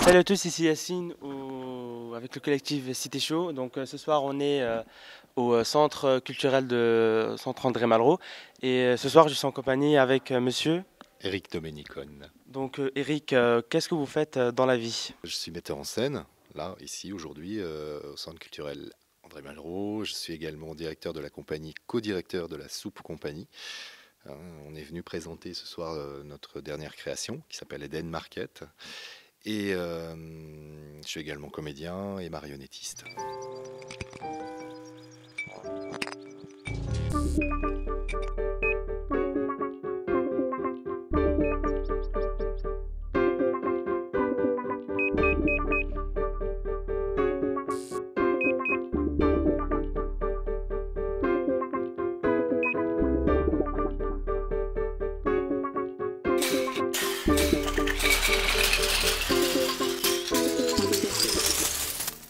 Salut à tous, ici Yacine avec le collectif Cité Chaud. Donc ce soir on est au centre culturel de Centre André Malraux et ce soir je suis en compagnie avec monsieur. Éric Domenicone. Donc Eric, qu'est-ce que vous faites dans la vie? Je suis metteur en scène, là, ici, aujourd'hui, au Centre culturel André Malraux. Je suis également directeur de la compagnie, co-directeur de la Soupe Compagnie. Hein, on est venu présenter ce soir notre dernière création qui s'appelle Eden Market. Et je suis également comédien et marionnettiste.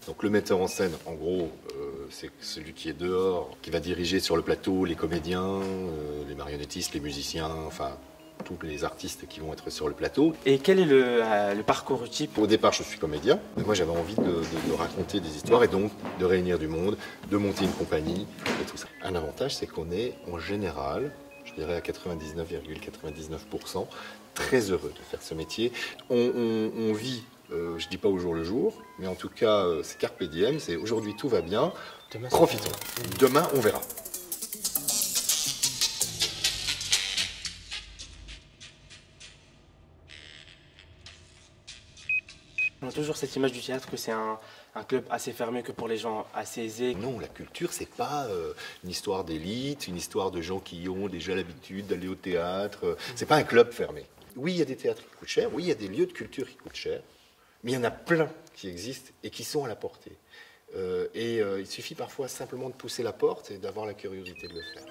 Donc le metteur en scène, en gros, c'est celui qui est dehors, qui va diriger sur le plateau les comédiens, les marionnettistes, les musiciens, enfin tous les artistes qui vont être sur le plateau. Et quel est le parcours type? Au départ, je suis comédien. Moi, j'avais envie de raconter des histoires et donc de réunir du monde, de monter une compagnie et tout ça. Un avantage, c'est qu'on est en général, je dirais à 99,99%, très heureux de faire ce métier. On vit, je dis pas au jour le jour, mais en tout cas, c'est carpe diem, c'est aujourd'hui tout va bien, Demain, profitons. Demain, on verra. On a toujours cette image du théâtre que c'est un club assez fermé, que pour les gens assez aisés. Non, la culture, c'est pas une histoire d'élite, une histoire de gens qui ont déjà l'habitude d'aller au théâtre. C'est pas un club fermé. Oui, il y a des théâtres qui coûtent cher, oui, il y a des lieux de culture qui coûtent cher, mais il y en a plein qui existent et qui sont à la portée. Il suffit parfois simplement de pousser la porte et d'avoir la curiosité de le faire.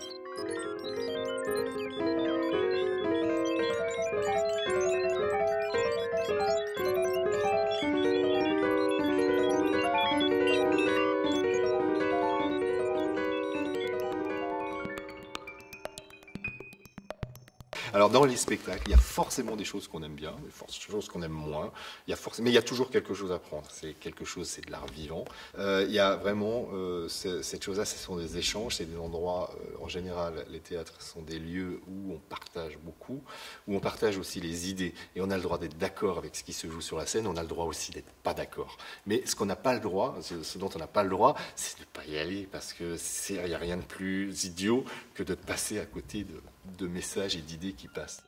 Alors dans les spectacles, il y a forcément des choses qu'on aime bien, des choses qu'on aime moins. Mais il y a toujours quelque chose à prendre. C'est quelque chose, c'est de l'art vivant. Il y a vraiment cette chose-là, ce sont des échanges, c'est des endroits. En général, les théâtres sont des lieux où on partage beaucoup, où on partage aussi les idées. Et on a le droit d'être d'accord avec ce qui se joue sur la scène. On a le droit aussi d'être pas d'accord. Mais ce qu'on n'a pas le droit, ce dont on n'a pas le droit, c'est de ne pas y aller parce que il n'y a rien de plus idiot que de passer à côté de messages et d'idées qui passent.